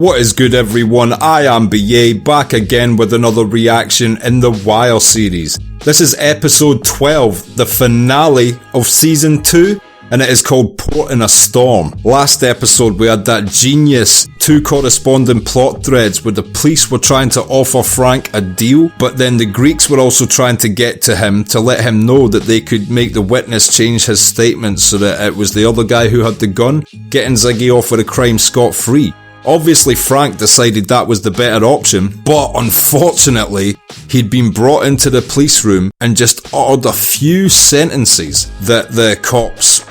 What is good, everyone? I am BA, back again with another reaction in the Wire series. This is episode 12, the finale of season 2, and it is called Port in a Storm. Last episode we had that genius two corresponding plot threads where the police were trying to offer Frank a deal, but then the Greeks were also trying to get to him to let him know that they could make the witness change his statement so that it was the other guy who had the gun, getting Ziggy off with a crime scot-free. Obviously Frank decided that was the better option, but unfortunately he'd been brought into the police room and just uttered a few sentences that the cops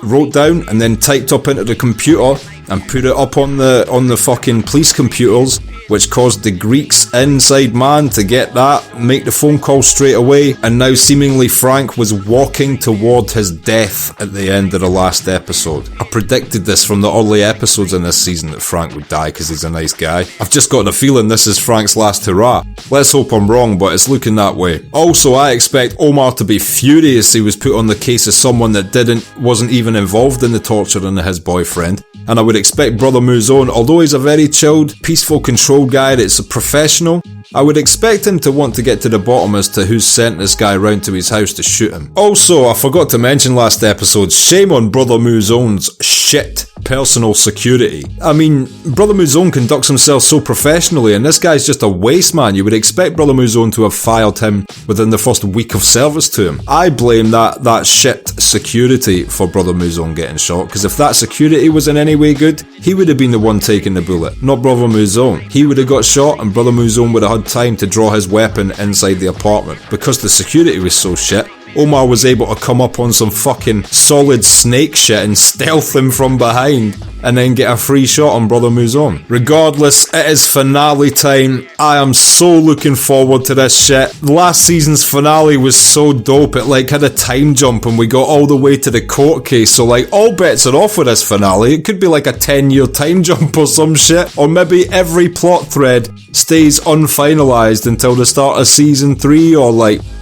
wrote down and then typed up into the computer and put it up on the fucking police computers, which caused the Greeks inside man to get that, make the phone call straight away, and now seemingly Frank was walking toward his death at the end of the last episode. I predicted this from the early episodes in this season that Frank would die because he's a nice guy. I've just got a feeling this is Frank's last hurrah. Let's hope I'm wrong, but it's looking that way. Also, I expect Omar to be furious he was put on the case as someone that wasn't even involved in the torturing of his boyfriend. And I would expect Brother Muzone, although he's a very chilled, peaceful, controlled guy that's a professional, I would expect him to want to get to the bottom as to who's sent this guy round to his house to shoot him. Also, I forgot to mention last episode, shame on Brother Muzone's shit personal security. I mean, Brother Muzone conducts himself so professionally, and this guy's just a waste man. You would expect Brother Muzone to have fired him within the first week of service to him. I blame that shit security for Brother Muzone getting shot, because if that security was in any way good, he would have been the one taking the bullet, not Brother Muzone. He would have got shot and Brother Muzone would have had time to draw his weapon inside the apartment. Because the security was so shit, Omar was able to come up on some fucking solid snake shit and stealth him from behind and then get a free shot on Brother Muzone. Regardless, it is finale time. I am so looking forward to this shit. Last season's finale was so dope. It had a time jump and we got all the way to the court case, so all bets are off with this finale. It could be like a 10-year time jump or some shit, or maybe every plot thread stays unfinalized until the start of season 3, or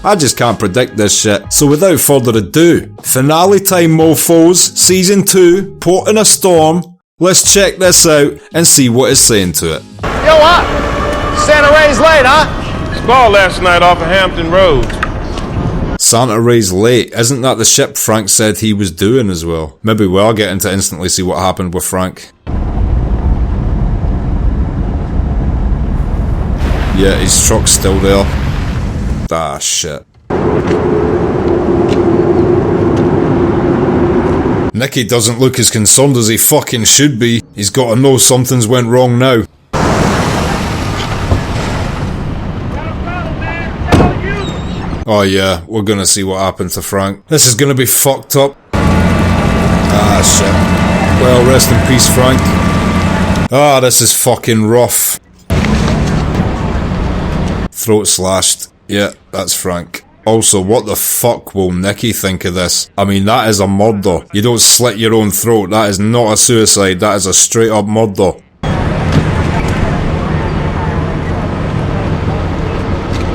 I just can't predict this shit. So without further ado, finale time, mofos. Season 2, Port in a Storm. Let's check this out and see what it's saying to it. Yo, what? Santa Ray's late, huh? Spa last night off of Hampton Road. Santa Ray's late. Isn't that the ship Frank said he was doing as well? Maybe we are getting to instantly see what happened with Frank. Yeah, his truck's still there. Ah, shit. Nicky doesn't look as concerned as he fucking should be. He's gotta know something's went wrong now. Oh yeah, we're gonna see what happened to Frank. This is gonna be fucked up. Ah, shit. Well, rest in peace, Frank. Ah, this is fucking rough. Throat slashed. Yeah, that's Frank. Also, what the fuck will Nicky think of this? I mean, that is a murder. You don't slit your own throat. That is not a suicide. That is a straight up murder.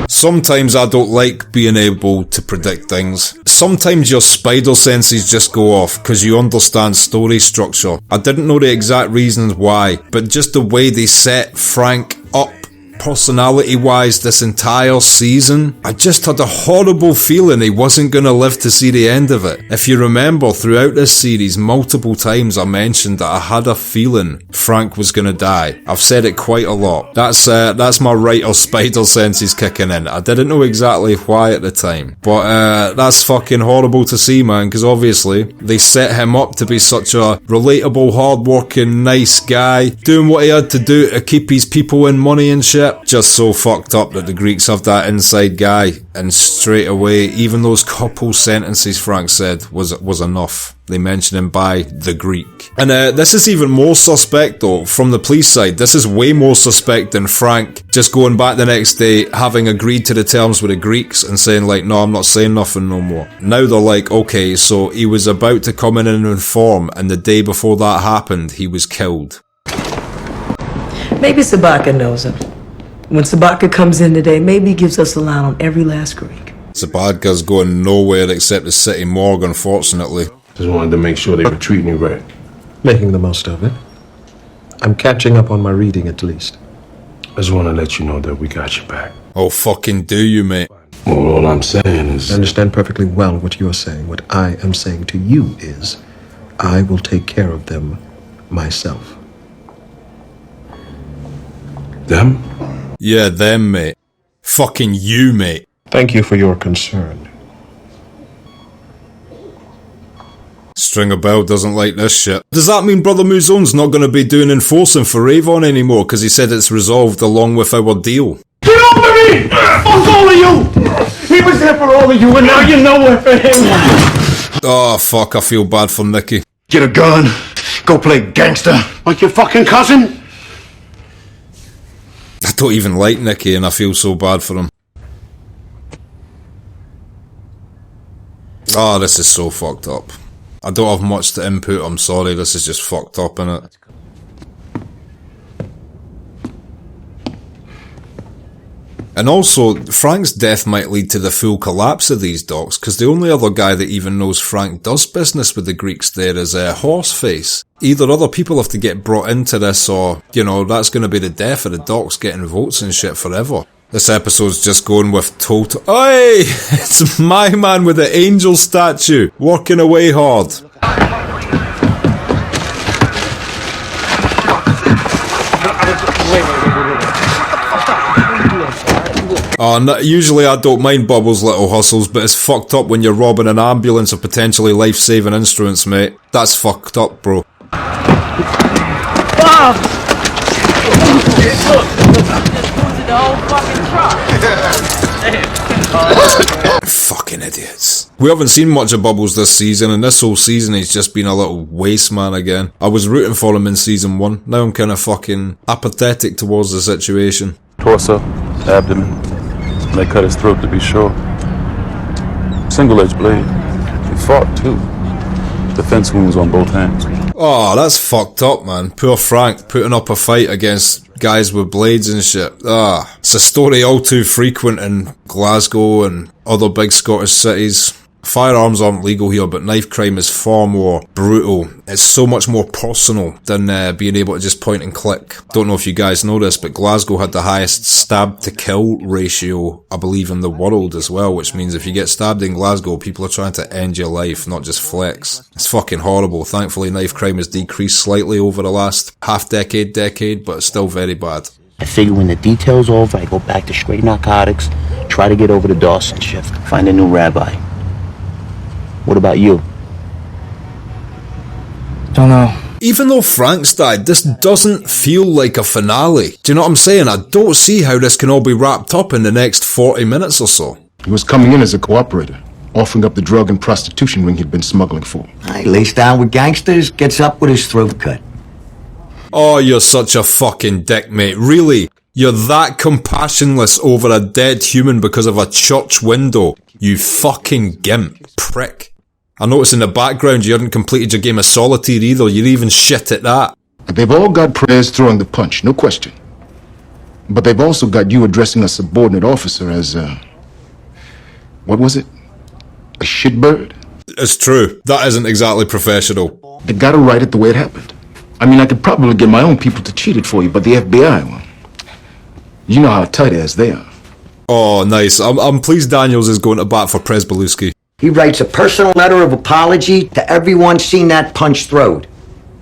Sometimes I don't like being able to predict things. Sometimes your spider senses just go off because you understand story structure. I didn't know the exact reasons why, but just the way they set Frank up personality-wise this entire season, I just had a horrible feeling he wasn't going to live to see the end of it. If you remember, throughout this series, multiple times I mentioned that I had a feeling Frank was going to die. I've said it quite a lot. That's my writer spider senses kicking in. I didn't know exactly why at the time, but that's fucking horrible to see, man, because obviously they set him up to be such a relatable, hard-working, nice guy, doing what he had to do to keep his people in money and shit. Just so fucked up that the Greeks have that inside guy, and straight away, even those couple sentences Frank said was enough. They mention him by the Greek. And this is even more suspect though, from the police side. This is way more suspect than Frank just going back the next day, having agreed to the terms with the Greeks and saying no, I'm not saying nothing no more. Now they're like, okay, so he was about to come in and inform, and the day before that happened, he was killed. Maybe Sabaka knows him. When Sabaka comes in today, maybe he gives us a line on every last Greek. Sabaka's going nowhere except the city morgue, unfortunately. Just wanted to make sure they were treating you right. Making the most of it. I'm catching up on my reading at least. I just want to let you know that we got your back. Oh, fucking do you, mate? Well, all I'm saying is... I understand perfectly well what you're saying. What I am saying to you is, I will take care of them myself. Them? Yeah, them, mate. Fucking you, mate. Thank you for your concern. Stringer Bell doesn't like this shit. Does that mean Brother Muzone's not going to be doing enforcing for Avon anymore because he said it's resolved along with our deal? Get over me! Fuck all of you! He was there for all of you, and now you're nowhere for him! Oh, fuck, I feel bad for Nicky. Get a gun, go play gangster. Like your fucking cousin? I don't even like Nicky and I feel so bad for him. Oh, this is so fucked up. I don't have much to input, I'm sorry, this is just fucked up, innit? And also, Frank's death might lead to the full collapse of these docks, because the only other guy that even knows Frank does business with the Greeks there is Horseface. Either other people have to get brought into this, or, you know, that's going to be the death of the docks getting votes and shit forever. This episode's just going with total... Oi! It's my man with the angel statue, working away hard. Oh, no, usually I don't mind Bubbles' little hustles, but it's fucked up when you're robbing an ambulance of potentially life-saving instruments, mate. That's fucked up, bro. Fucking idiots. We haven't seen much of Bubbles this season, and this whole season he's just been a little waste man again. I was rooting for him in season 1, now I'm kinda fucking apathetic towards the situation. Torso, abdomen. They cut his throat to be sure. Single-edged blade. He fought too. Defense wounds on both hands. Oh, that's fucked up, man. Poor Frank putting up a fight against guys with blades and shit. Ah, it's a story all too frequent in Glasgow and other big Scottish cities. Firearms aren't legal here, but knife crime is far more brutal. It's so much more personal than being able to just point and click. Don't know if you guys know this, but Glasgow had the highest stab to kill ratio, I believe, in the world as well, which means if you get stabbed in Glasgow, people are trying to end your life, not just flex. It's fucking horrible. Thankfully, knife crime has decreased slightly over the last decade, but it's still very bad. I figure when the detail's over, I go back to straight narcotics, try to get over to Dawson shift, find a new rabbi. What about you? Don't know. Even though Frank's died, this doesn't feel like a finale. Do you know what I'm saying? I don't see how this can all be wrapped up in the next 40 minutes or so. He was coming in as a cooperator, offering up the drug and prostitution ring he'd been smuggling for. He lays down with gangsters, gets up with his throat cut. Oh, you're such a fucking dick, mate. Really? You're that compassionless over a dead human because of a church window? You fucking gimp. Prick. I noticed in the background you hadn't completed your game of solitaire either. You're even shit at that. They've all got prayers throwing the punch, no question. But they've also got you addressing a subordinate officer as, what was it? A shitbird? It's true. That isn't exactly professional. They gotta write it the way it happened. I mean, I could probably get my own people to cheat it for you, but the FBI, well, you know how tight as they are. Oh, nice. I'm pleased Daniels is going to bat for Presbeluski. He writes a personal letter of apology to everyone seen that punch throwed,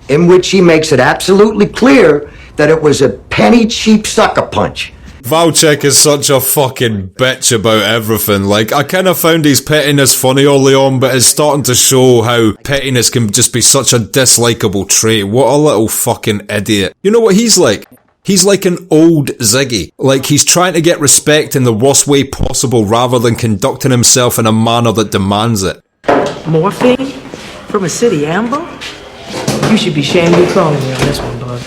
in which he makes it absolutely clear that it was a penny cheap sucker punch. Valchek is such a fucking bitch about everything. Like, I kind of found his pettiness funny early on, but it's starting to show how pettiness can just be such a dislikable trait. What a little fucking idiot. You know what he's like? He's like an old Ziggy. Like, he's trying to get respect in the worst way possible rather than conducting himself in a manner that demands it. Morphine? From a city amber? You should be ashamed of calling me on this one, bud.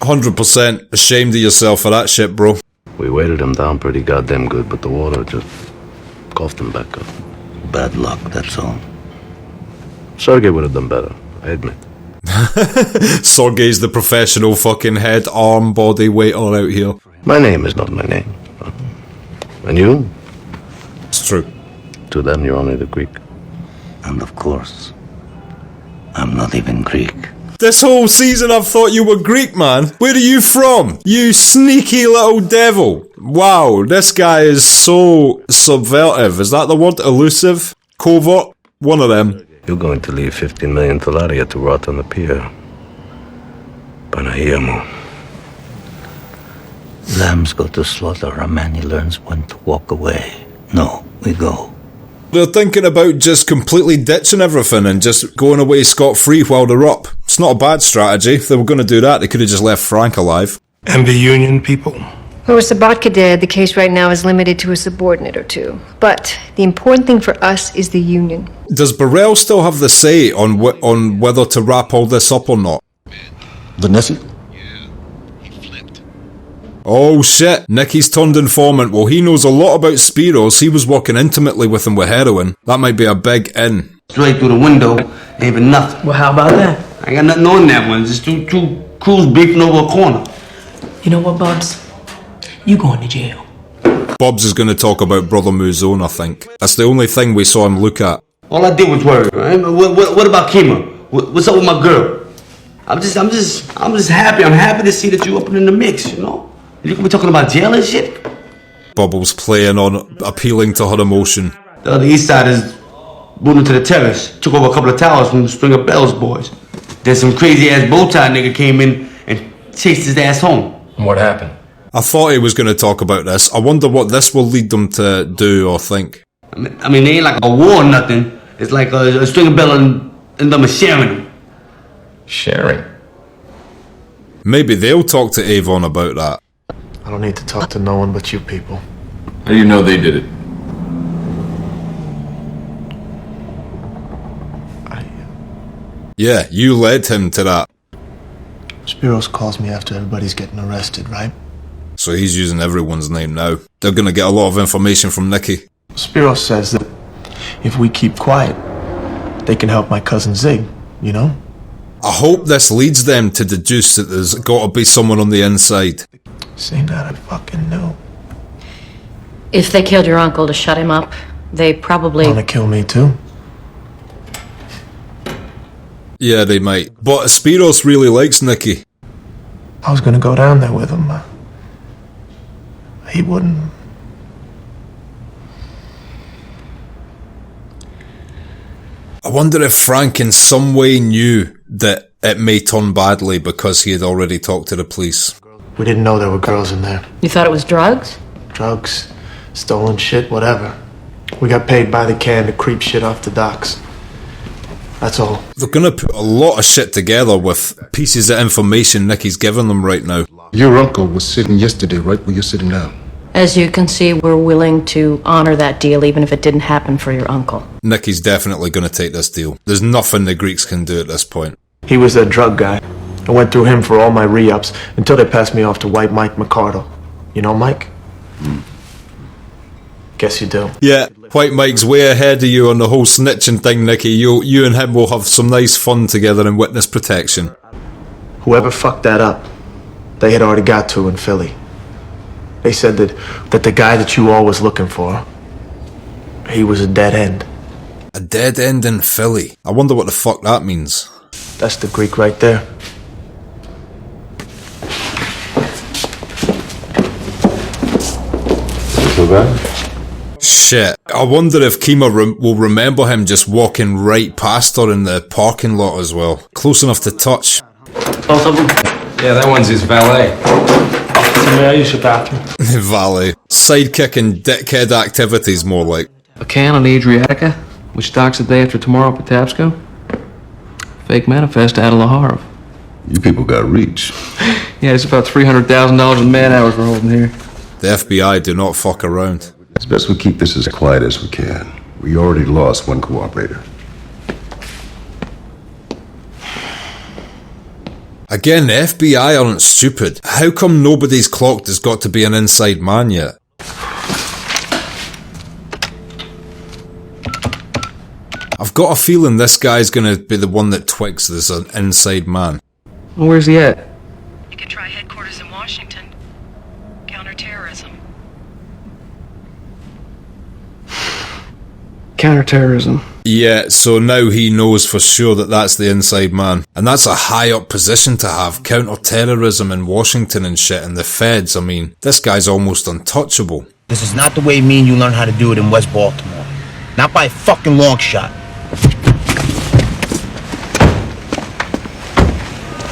100% ashamed of yourself for that shit, bro. We weighted him down pretty goddamn good, but the water just coughed him back up. Bad luck, that's all. Sergey would have done better, I admit. Sergey's the professional fucking head, arm, body waiter out here. My name is not my name. And you? It's true. To them, you're only the Greek. And of course, I'm not even Greek. This whole season I've thought you were Greek, man. Where are you from? You sneaky little devil. Wow, this guy is so subversive. Is that the word? Elusive? Covert? One of them. You're going to leave 15 million talaria to rot on the pier. Panayamo. Lambs go to slaughter, a man he learns when to walk away. No, we go. They're thinking about just completely ditching everything and just going away scot-free while they're up. It's not a bad strategy. If they were going to do that, they could have just left Frank alive. And the union people? Well, with Sabatka dead, the case right now is limited to a subordinate or two. But the important thing for us is the union. Does Burrell still have the say on whether to wrap all this up or not? The nephew? Oh shit, Nicky's turned informant. Well, he knows a lot about Spiros. He was working intimately with him with heroin. That might be a big in. Straight through the window, ain't even nothing. Well, how about that? I ain't got nothing on that one. Just two crews beefing over a corner. You know what, Bubs? You going to jail. Bobs is going to talk about Brother Muzone, I think. That's the only thing we saw him look at. All I did was worry, right? What about Kima? What's up with my girl? I'm just happy. I'm happy to see that you up in the mix, you know? You could be talking about jail and shit. Bubbles playing on, appealing to her emotion. The other east side is moved into the terrace. Took over a couple of towers from the Stringer Bells boys. Then some crazy ass bow tie nigga came in and chased his ass home. And what happened? I thought he was going to talk about this. I wonder what this will lead them to do or think. I mean, they ain't like a war or nothing. It's like a Stringer Bell and them are sharing them. Sharing? Maybe they'll talk to Avon about that. I don't need to talk to no one but you people. How do you know they did it? Yeah, you led him to that. Spiros calls me after everybody's getting arrested, right? So he's using everyone's name now. They're going to get a lot of information from Nicky. Spiros says that if we keep quiet, they can help my cousin Zig, you know? I hope this leads them to deduce that there's got to be someone on the inside. Say that I fucking know. If they killed your uncle to shut him up, they probably... Wanna kill me too? Yeah, they might. But Spiros really likes Nicky. I was gonna go down there with him. He wouldn't. I wonder if Frank in some way knew that it may turn badly because he had already talked to the police. We didn't know there were girls in there. You thought it was drugs? Drugs, stolen shit, whatever. We got paid by the can to creep shit off the docks. That's all. They're gonna put a lot of shit together with pieces of information Nicky's giving them right now. Your uncle was sitting yesterday right where you're sitting now. As you can see, we're willing to honor that deal even if it didn't happen for your uncle. Nicky's definitely gonna take this deal. There's nothing the Greeks can do at this point. He was that drug guy. I went through him for all my re-ups until they passed me off to White Mike McCardle. You know Mike? Guess you do. Yeah, White Mike's way ahead of you on the whole snitching thing, Nicky. You and him will have some nice fun together in witness protection. Whoever fucked that up, they had already got to in Philly. They said that the guy that you all was looking for, he was a dead end. A dead end in Philly? I wonder what the fuck that means. That's the Greek right there. So bad? Shit. I wonder if Kima will remember him just walking right past her in the parking lot as well. Close enough to touch. Both of them? Yeah, that one's his valet. May I use your bathroom? Valet. Sidekick and dickhead activities, more like. A can on the Adriatica, which docks the day after tomorrow at Patapsco. Fake manifest out of Laharov. You people got reach. Yeah, it's about $300,000 in man hours we're holding here. The FBI do not fuck around. It's best we keep this as quiet as we can. We already lost one cooperator. Again, the FBI aren't stupid. How come nobody's clocked there's got to be an inside man yet? I've got a feeling this guy's gonna be the one that twigs there's an inside man. Well, where's he at? You could try headquarters in Washington. Counterterrorism. Counterterrorism. Yeah, so now he knows for sure that that's the inside man. And that's a high up position to have. Counter-terrorism in Washington and shit, and the feds, I mean, this guy's almost untouchable. This is not the way me and you learn how to do it in West Baltimore. Not by a fucking long shot.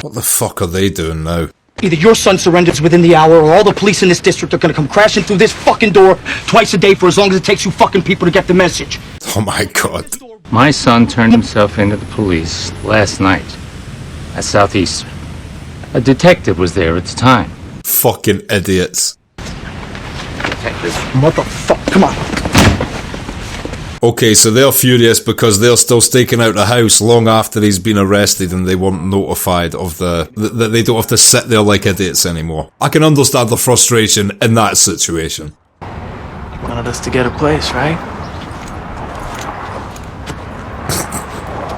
What the fuck are they doing now? Either your son surrenders within the hour, or all the police in this district are gonna come crashing through this fucking door twice a day for as long as it takes you fucking people to get the message. Oh my god. My son turned himself into the police last night at Southeastern. A detective was there at the time. Fucking idiots. Detective. Motherfucker, come on. Okay, so they're furious because they're still staking out the house long after he's been arrested and they weren't notified of that they don't have to sit there like idiots anymore. I can understand the frustration in that situation. You wanted us to get a place, right?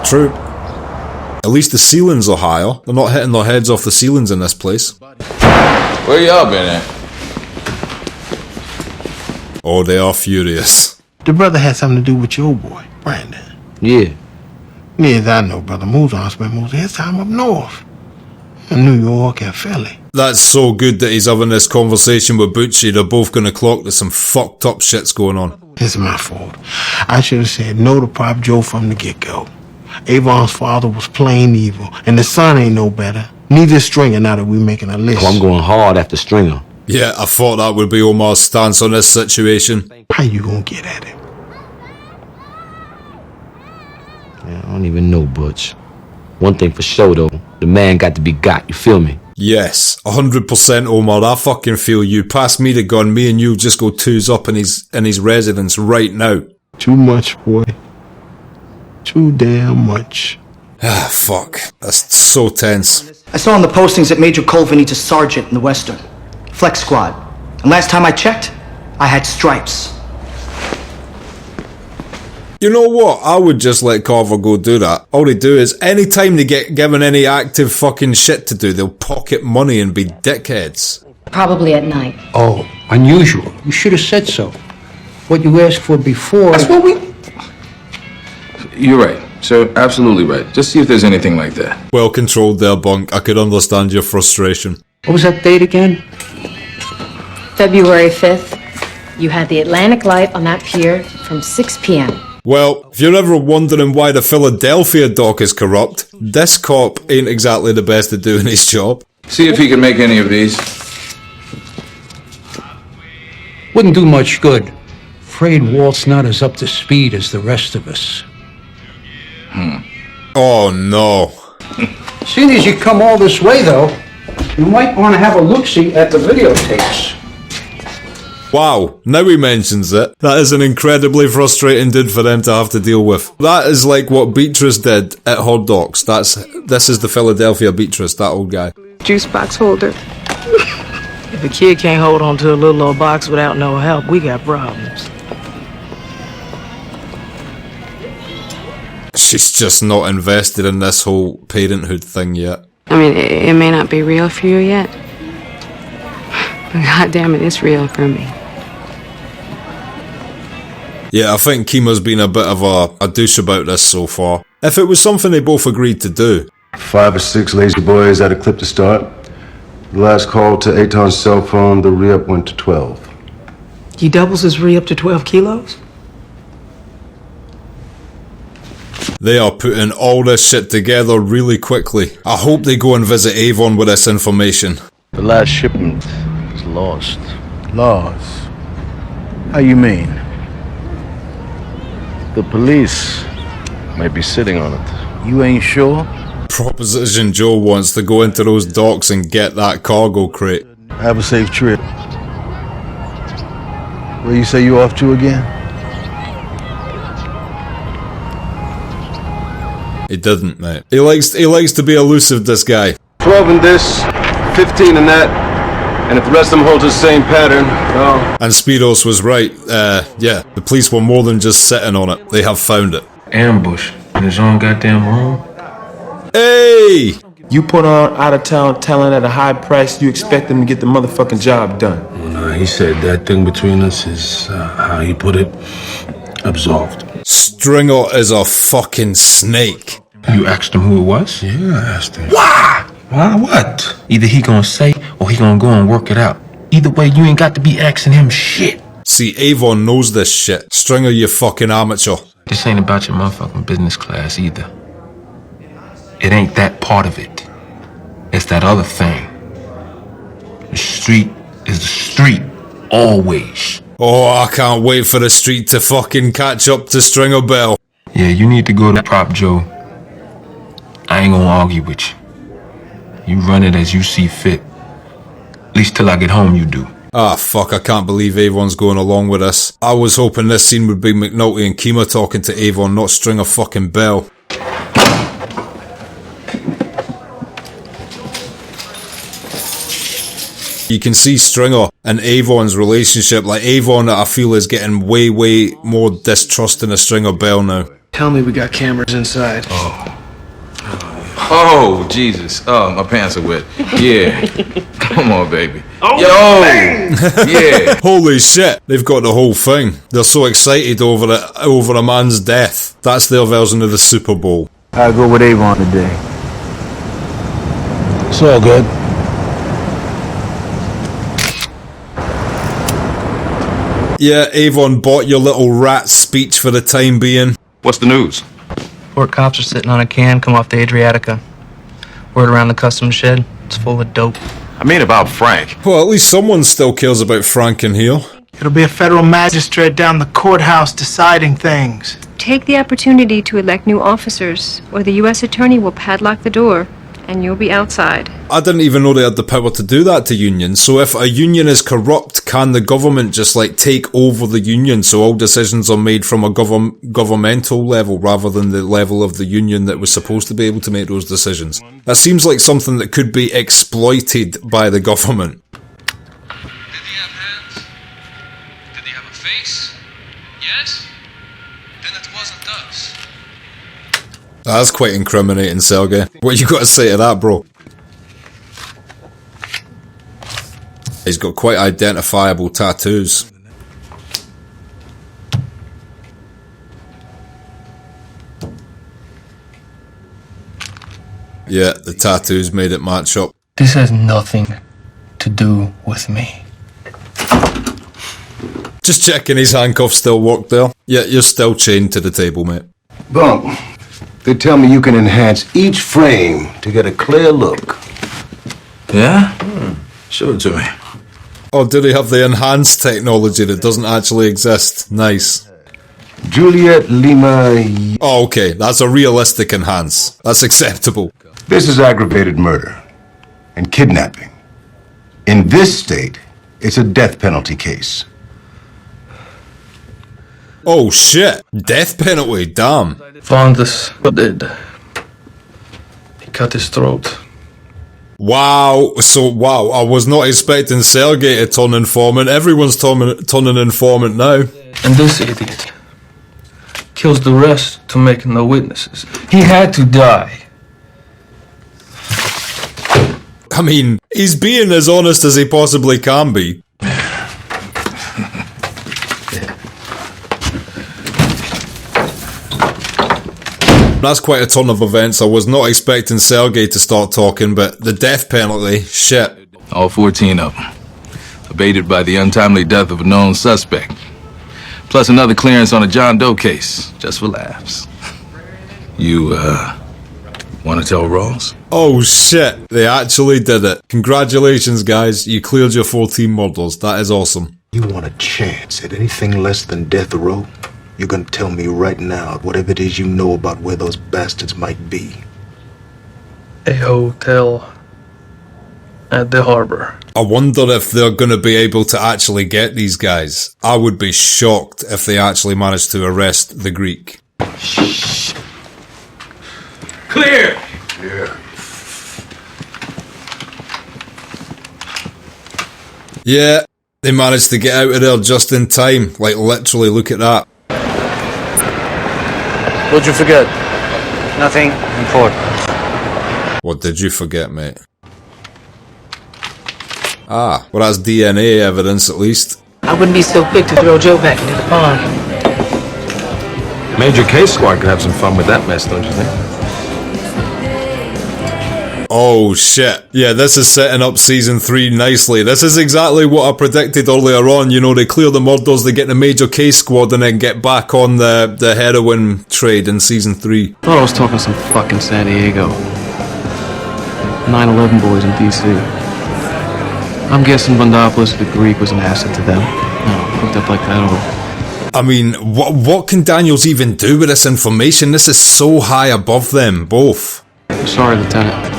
True. At least the ceilings are higher. They're not hitting their heads off the ceilings in this place. Where y'all been at? Oh, they are furious. The brother had something to do with your boy, Brandon. Yeah. Yes, I know, brother. Muzan spent most of his time up north. In New York and Philly. That's so good that he's having this conversation with Bucci. They're both gonna clock that some fucked up shit's going on. It's my fault. I should have said no to Prop Joe from the get-go. Avon's father was plain evil, and the son ain't no better. Neither is Stringer now that we're making a list. I'm going hard after Stringer. Yeah, I thought that would be Omar's stance on this situation. How you gonna get at him? Yeah, I don't even know, Butch. One thing for sure, though. The man got to be got, you feel me? Yes, 100% Omar, I fucking feel you. Pass me the gun, me and you just go twos up in his residence right now. Too much, boy. Too damn much. Ah, fuck. That's so tense. I saw on the postings that Major Colvin needs a sergeant in the Western. Flex squad. And last time I checked, I had stripes. You know what? I would just let Carver go do that. All they do is, anytime they get given any active fucking shit to do, they'll pocket money and be dickheads. Probably at night. Oh, unusual. You should have said so. What you asked for before... That's what we... You're right. Sir, absolutely right. Just see if there's anything like that. Well controlled there, Bunk. I could understand your frustration. What was that date again? February 5th. You had the Atlantic Light on that pier from 6 p.m. Well, if you're ever wondering why the Philadelphia dock is corrupt, this cop ain't exactly the best at doing his job. See if he can make any of these. Wouldn't do much good. Afraid Walt's not as up to speed as the rest of us. Oh no. Seeing as you come all this way, though, you might want to have a look-see at the videotapes. Wow, now he mentions it. That is an incredibly frustrating dude for them to have to deal with. That is like what Beatrice did at Hot Docs. This is the Philadelphia Beatrice, that old guy. Juice box holder. If a kid can't hold on to a little old box without no help, we got problems. She's just not invested in this whole parenthood thing yet. I mean, it may not be real for you yet. But God damn it, it's real for me. Yeah, I think Kima's been a bit of a douche about this so far. If it was something they both agreed to do. 5 or 6 lazy boys at a clip to start. The last call to Aton's cell phone, the re-up went to 12. He doubles his re up to 12 kilos? They are putting all this shit together really quickly. I hope they go and visit Avon with this information. The last shipment is lost. Lost? How you mean? The police might be sitting on it. You ain't sure? Proposition Joe wants to go into those docks and get that cargo crate. Have a safe trip. Where you say you off to again? He didn't, mate. He likes to be elusive, this guy. 12 in this, 15 in that. And if the rest of them hold the same pattern, well... And Speedos was right. Yeah, the police were more than just sitting on it. They have found it. Ambush in his own goddamn room. Hey! You put on out-of-town talent at a high price, you expect them to get the motherfucking job done. He said that thing between us is, how he put it, Absolved. Stringer is a fucking snake. You asked him who it was? Yeah, I asked him. Why? Why what? Either he gonna say or he gonna go and work it out. Either way, you ain't got to be asking him shit. See, Avon knows this shit. Stringer, you fucking amateur. This ain't about your motherfucking business class either. It ain't that part of it. It's that other thing. The street is the street. Always. Oh, I can't wait for the street to fucking catch up to Stringer Bell. Yeah, you need to go to Prop Joe. I ain't gonna argue with you. You run it as you see fit. At least till I get home, you do. Ah, fuck, I can't believe Avon's going along with this. I was hoping this scene would be McNulty and Kima talking to Avon, not Stringer fucking Bell. You can see Stringer and Avon's relationship. Like, Avon, I feel, is getting way more distrusting of Stringer Bell now. Tell me we got cameras inside. Oh, Jesus. Oh, my pants are wet. Yeah. Come on, baby. Oh, yo! Yeah. Holy shit, they've got the whole thing. They're so excited over a man's death. That's their version of the Super Bowl. I go with Avon today. It's all good. Yeah, Avon bought your little rat speech for the time being. What's the news? Port cops are sitting on a can come off the Adriatica. Word around the customs shed, it's full of dope. I mean about Frank. Well, at least someone still cares about Frank in here. It'll be a federal magistrate down the courthouse deciding things. Take the opportunity to elect new officers, or the U.S. attorney will padlock the door, and you'll be outside. I didn't even know they had the power to do that to unions. So if a union is corrupt, can the government just like take over the union so all decisions are made from a governmental level rather than the level of the union that was supposed to be able to make those decisions? That seems like something that could be exploited by the government. Did he have hands? Did he have a face? Yes? Then it wasn't us. That's quite incriminating, Sergey. What you got to say to that, bro? He's got quite identifiable tattoos. Yeah, the tattoos made it match up. This has nothing to do with me. Just checking his handcuffs still work there. Yeah, you're still chained to the table, mate. Bump, they tell me you can enhance each frame to get a clear look. Yeah? Show it to me. Oh, do they have the enhanced technology that doesn't actually exist? Nice. Juliet Lima... Oh, okay, that's a realistic enhance. That's acceptable. This is aggravated murder and kidnapping. In this state, it's a death penalty case. Oh shit, death penalty, damn. Found this, but did. He cut his throat. Wow, I was not expecting Sergey to turn informant. Everyone's turning informant now. And this idiot kills the rest to make no witnesses. He had to die. I mean, he's being as honest as he possibly can be. That's quite a turn of events. I was not expecting Sergey to start talking, but the death penalty, shit. All 14 of them. Abated by the untimely death of a known suspect. Plus another clearance on a John Doe case, just for laughs. You, want to tell Ross? Oh shit, they actually did it. Congratulations, guys. You cleared your 14 murders. That is awesome. You want a chance at anything less than death row? You're gonna tell me right now whatever it is you know about where those bastards might be. A hotel at the harbor. I wonder if they're gonna be able to actually get these guys. I would be shocked if they actually managed to arrest the Greek. Shh. Clear! Yeah. Yeah, they managed to get out of there just in time. Like, literally, look at that. What'd you forget? Nothing important. What did you forget, mate? Ah, well that's DNA evidence at least. I wouldn't be so quick to throw Joe back into the pond. Major K Squad could have some fun with that mess, don't you think? Oh shit. Yeah, this is setting up season 3 nicely. This is exactly what I predicted earlier on. You know, they clear the murders, they get the Major K Squad, and then get back on the heroin trade in season 3. Thought I was talking some fucking San Diego. 9/11 boys in D.C. I'm guessing Bondopoulos the Greek was an asset to them. No, hooked up like that over. I mean, what can Daniels even do with this information? This is so high above them, both. Sorry, Lieutenant.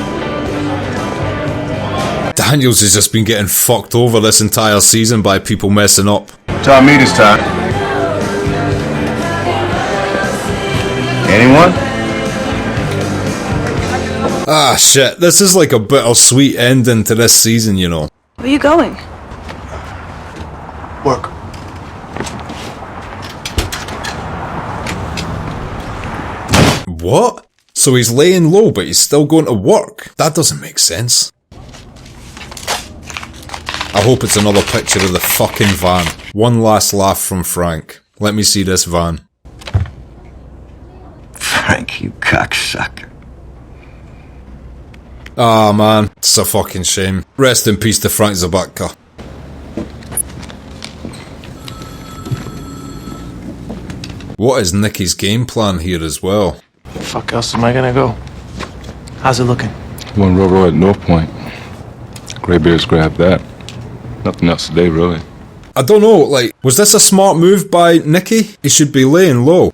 Daniels has just been getting fucked over this entire season by people messing up. Tom Meader's time. Anyone? Ah shit, this is like a bittersweet ending to this season, you know. Where are you going? Work. What? So he's laying low, but he's still going to work? That doesn't make sense. I hope it's another picture of the fucking van. One last laugh from Frank. Let me see this van. Frank, you cocksucker. Ah man, it's a fucking shame. Rest in peace to Frank Zabaka. What is Nicky's game plan here as well? Fuck else am I gonna go? How's it looking? One Roro at North Point. Graybeard's grabbed that. Nothing else today, really. I don't know, like, was this a smart move by Nicky? He should be laying low.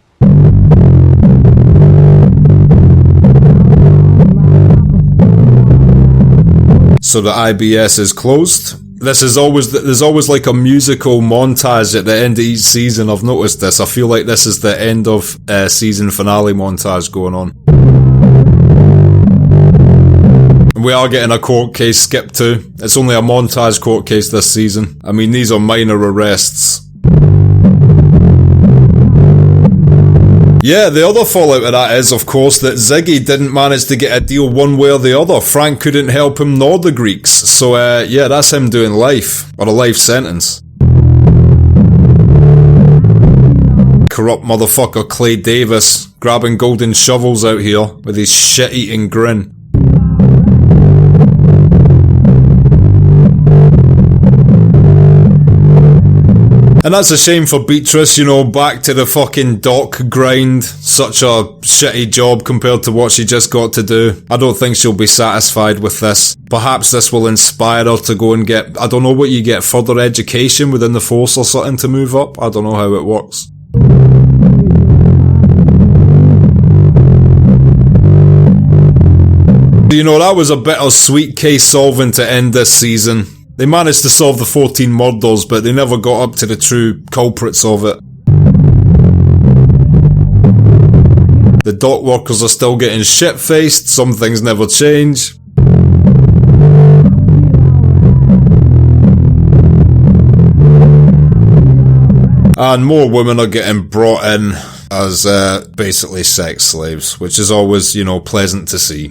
So the IBS is closed. This is always, there's always like a musical montage at the end of each season. I've noticed this. I feel like this is the end of season finale montage going on. We are getting a court case skipped too. It's only a montage court case this season. I mean, these are minor arrests. Yeah, the other fallout of that is, of course, that Ziggy didn't manage to get a deal one way or the other. Frank couldn't help him nor the Greeks. So, yeah, that's him doing life. Or a life sentence. Corrupt motherfucker Clay Davis grabbing golden shovels out here with his shit-eating grin. And that's a shame for Beatrice, you know, back to the fucking dock grind. Such a shitty job compared to what she just got to do. I don't think she'll be satisfied with this. Perhaps this will inspire her to go and get, I don't know what you get, further education within the force or something to move up. I don't know how it works. You know, that was a bittersweet case solving to end this season. They managed to solve the 14 murders, but they never got up to the true culprits of it. The dock workers are still getting shit-faced, some things never change. And more women are getting brought in as basically sex slaves, which is always, you know, pleasant to see.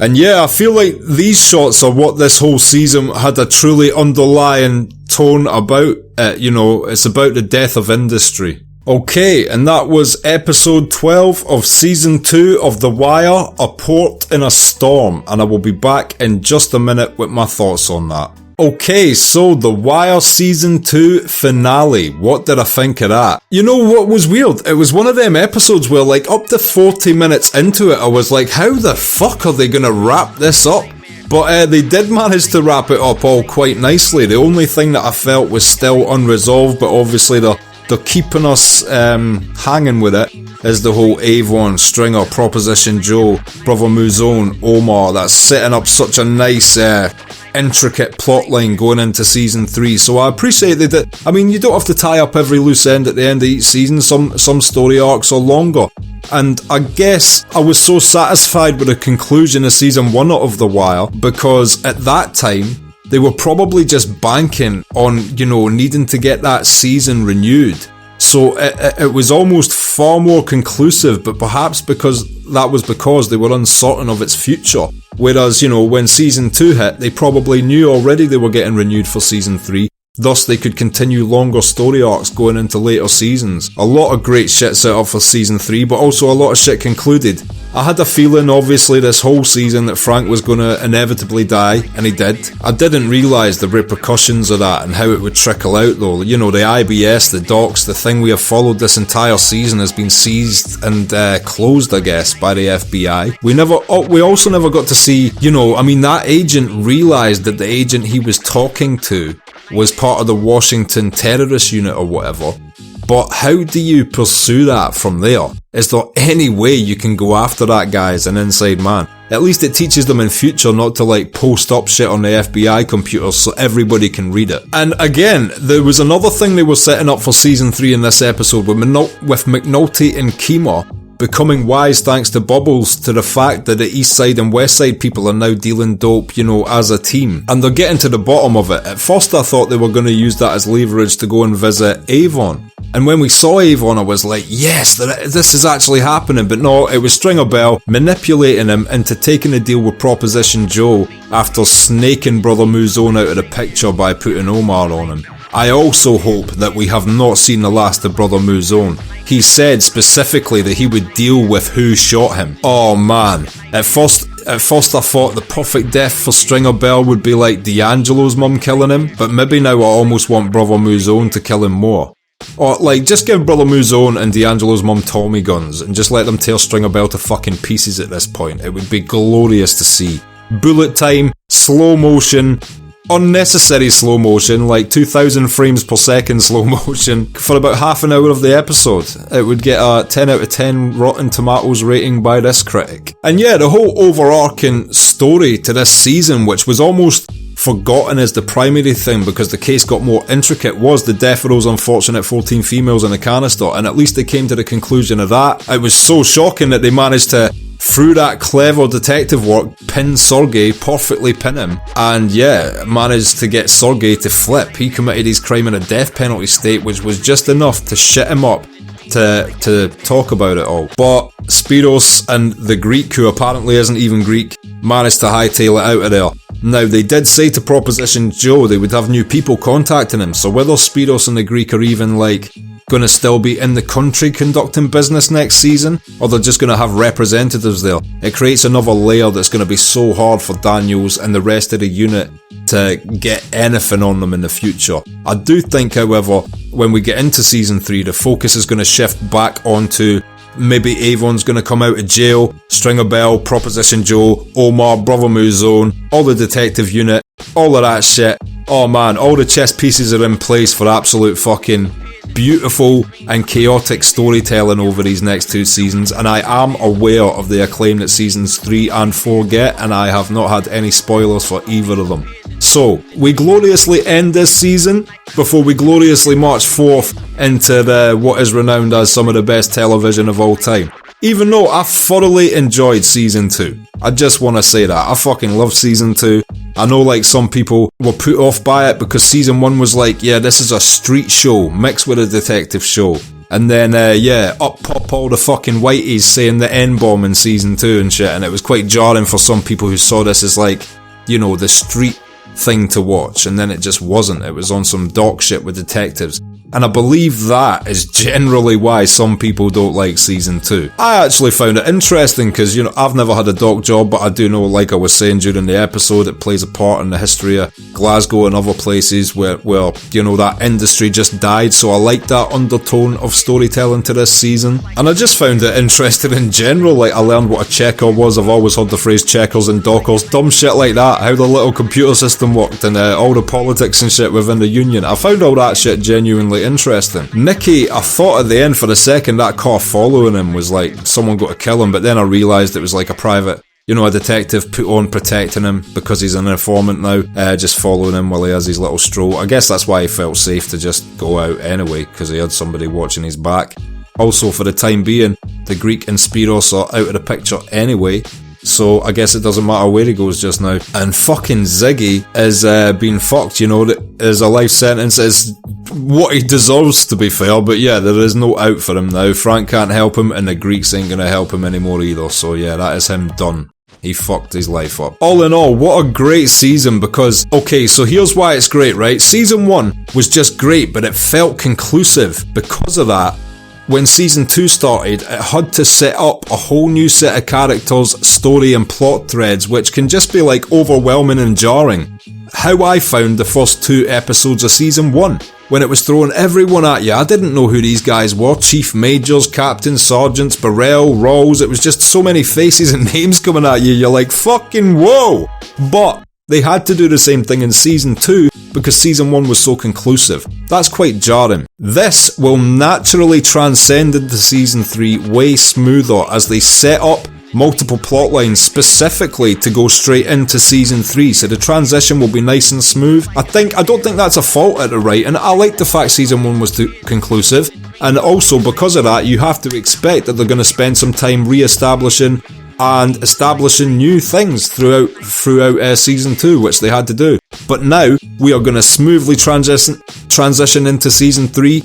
And yeah, I feel like these shots are what this whole season had a truly underlying tone about. You know, it's about the death of industry. Okay, and that was episode 12 of season 2 of The Wire, A Port in a Storm. And I will be back in just a minute with my thoughts on that. Okay, so The Wire Season 2 finale. What did I think of that? You know what was weird? It was one of them episodes where like up to 40 minutes into it I was like, how the fuck are they gonna wrap this up? But they did manage to wrap it up all quite nicely. The only thing that I felt was still unresolved, but obviously they're keeping us hanging with it, is the whole Avon, Stringer, Proposition Joe, Brother Muzone, Omar. That's setting up such a nice intricate plotline going into season 3, so I appreciate that. I mean, you don't have to tie up every loose end at the end of each season. Some story arcs are longer, and I guess I was so satisfied with the conclusion of season 1 of The Wire because at that time they were probably just banking on, you know, needing to get that season renewed. So it was almost far more conclusive, but perhaps because they were uncertain of its future. Whereas, you know, when season 2 hit, they probably knew already they were getting renewed for season 3. Thus, they could continue longer story arcs going into later seasons. A lot of great shit set up for season 3, but also a lot of shit concluded. I had a feeling, obviously, this whole season that Frank was going to inevitably die, and he did. I didn't realise the repercussions of that and how it would trickle out though. You know, the IBS, the docs, the thing we have followed this entire season has been seized and closed, I guess, by the FBI. We also never got to see, you know, I mean, that agent realised that the agent he was talking to was part of the Washington terrorist unit or whatever. But how do you pursue that from there? Is there any way you can go after that guy as an inside man? At least it teaches them in future not to like post up shit on the FBI computers so everybody can read it. And again, there was another thing they were setting up for season 3 in this episode with McNulty and Kima becoming wise thanks to Bubbles to the fact that the East Side and West Side people are now dealing dope, you know, as a team. And they're getting to the bottom of it. At first I thought they were going to use that as leverage to go and visit Avon. And when we saw Avon, I was like, yes, this is actually happening. But no, it was Stringer Bell manipulating him into taking a deal with Proposition Joe after snaking Brother Muzone out of the picture by putting Omar on him. I also hope that we have not seen the last of Brother Muzone. He said specifically that he would deal with who shot him. Oh man. At first I thought the perfect death for Stringer Bell would be like D'Angelo's mum killing him, but maybe now I almost want Brother Muzone to kill him more. Or like, just give Brother Muzone and D'Angelo's mum Tommy guns and just let them tear Stringer Bell to fucking pieces at this point. It would be glorious to see. Bullet time, slow motion, unnecessary slow motion, like 2000 frames per second slow motion for about half an hour of the episode. It would get a 10 out of 10 Rotten Tomatoes rating by this critic. And yeah, the whole overarching story to this season, which was almost forgotten as the primary thing because the case got more intricate, was the death of those unfortunate 14 females in the canister, and at least they came to the conclusion of that. It was so shocking that they managed to, through that clever detective work, pin Sergei, perfectly pin him, and yeah, managed to get Sergei to flip. He committed his crime in a death penalty state, which was just enough to shit him up to talk about it all. But Spiros and the Greek, who apparently isn't even Greek, managed to hightail it out of there. Now, they did say to Proposition Joe they would have new people contacting him, so whether Spiros and the Greek are even like going to still be in the country conducting business next season, or they're just going to have representatives there, it creates another layer that's going to be so hard for Daniels and the rest of the unit to get anything on them in the future. I do think, however, when we get into season 3, the focus is going to shift back onto maybe Avon's going to come out of jail, Stringer Bell, Proposition Joe, Omar, Brother Muzone, all the detective unit, all of that shit. Oh man, all the chess pieces are in place for absolute fucking beautiful and chaotic storytelling over these next 2 seasons, and I am aware of the acclaim that seasons 3 and 4 get, and I have not had any spoilers for either of them. So, we gloriously end this season before we gloriously march forth into what is renowned as some of the best television of all time. Even though I thoroughly enjoyed season 2. I just want to say that. I fucking love season 2. I know like some people were put off by it because season 1 was like, yeah, this is a street show mixed with a detective show. And then, up pop all the fucking whiteys saying the N-bomb in season 2 and shit. And it was quite jarring for some people who saw this as like, you know, the street thing to watch. And then it just wasn't. It was on some doc shit with detectives. And I believe that is generally why some people don't like season 2. I actually found it interesting because, you know, I've never had a doc job, but I do know, like I was saying during the episode, it plays a part in the history of Glasgow and other places where you know, that industry just died. So I like that undertone of storytelling to this season. And I just found it interesting in general. Like, I learned what a checker was. I've always heard the phrase checkers and dockers. Dumb shit like that. How the little computer system worked and all the politics and shit within the union. I found all that shit genuinely interesting. Nicky, I thought at the end for a second that car following him was like someone got to kill him, but then I realised it was like a private, you know, a detective put on protecting him because he's an informant now, just following him while he has his little stroll. I guess that's why he felt safe to just go out anyway, because he had somebody watching his back. Also, for the time being, the Greek and Spiros are out of the picture anyway, so I guess it doesn't matter where he goes just now. And fucking Ziggy is being fucked, you know, is a life sentence, is what he deserves, to be fair, but yeah, there is no out for him now. Frank can't help him, and the Greeks ain't gonna help him anymore either, so yeah, that is him done. he fucked his life up. All in all, what a great season because, okay, so here's why it's great, right? Season 1 was just great, but it felt conclusive. Because of that, when season 2 started, it had to set up a whole new set of characters, story and plot threads, which can just be like overwhelming and jarring. How I found the first 2 episodes of season 1. When it was throwing everyone at you, I didn't know who these guys were. Chief Majors, Captains, Sergeants, Burrell, Rawls, it was just so many faces and names coming at you, you're like, fucking whoa! But they had to do the same thing in season 2 because season 1 was so conclusive. That's quite jarring. This will naturally transcend into season 3 way smoother as they set up multiple plot lines specifically to go straight into season 3, so the transition will be nice and smooth. I don't think that's a fault at the writing. I like the fact season 1 was too conclusive, and also because of that you have to expect that they're going to spend some time re-establishing and establishing new things throughout season 2, which they had to do. But now we are going to smoothly transition into season 3.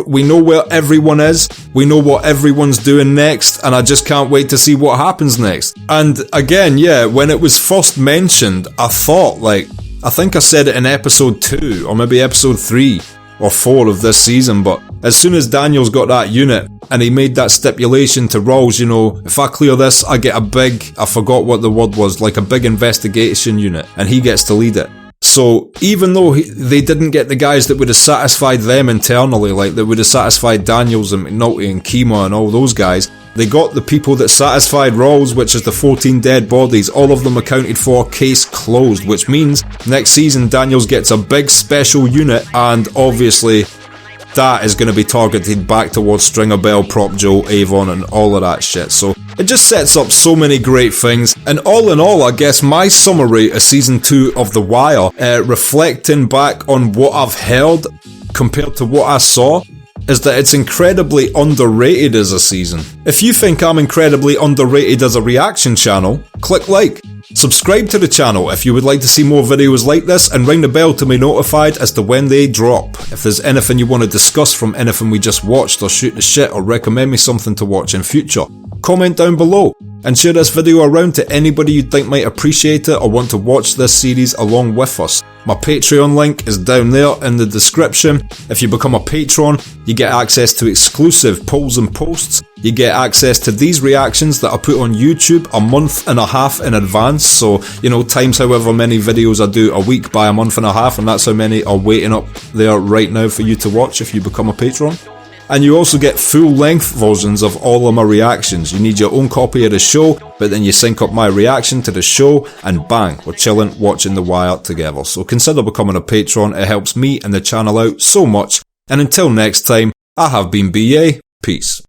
We know where everyone is, we know what everyone's doing next, and I just can't wait to see what happens next. And again, yeah, when it was first mentioned, I thought, like, I think I said it in episode 2, or maybe episode 3 or 4 of this season, but as soon as Daniel's got that unit, and he made that stipulation to Rawls, you know, if I clear this, I get a big, I forgot what the word was, like a big investigation unit, and he gets to lead it. So even though they didn't get the guys that would have satisfied them internally, like that would have satisfied Daniels and McNulty and Kima and all those guys, they got the people that satisfied Rawls, which is the 14 dead bodies, all of them accounted for, case closed, which means next season Daniels gets a big special unit, and obviously that is going to be targeted back towards Stringer Bell, Prop Joe, Avon and all of that shit. So it just sets up so many great things, and all in all, I guess my summary of season 2 of The Wire, reflecting back on what I've heard compared to what I saw, is that it's incredibly underrated as a season. If you think I'm incredibly underrated as a reaction channel, click like. Subscribe to the channel if you would like to see more videos like this, and ring the bell to be notified as to when they drop. If there's anything you want to discuss from anything we just watched, or shoot the shit, or recommend me something to watch in future, comment down below, and share this video around to anybody you think might appreciate it or want to watch this series along with us. My Patreon link is down there in the description. If you become a patron, you get access to exclusive polls and posts. You get access to these reactions that I put on YouTube a month and a half in advance. So, you know, times however many videos I do a week by a month and a half, and that's how many are waiting up there right now for you to watch if you become a patron. And you also get full-length versions of all of my reactions. You need your own copy of the show, but then you sync up my reaction to the show, and bang, we're chilling, watching The Wire together. So consider becoming a patron, it helps me and the channel out so much. And until next time, I have been BA, peace.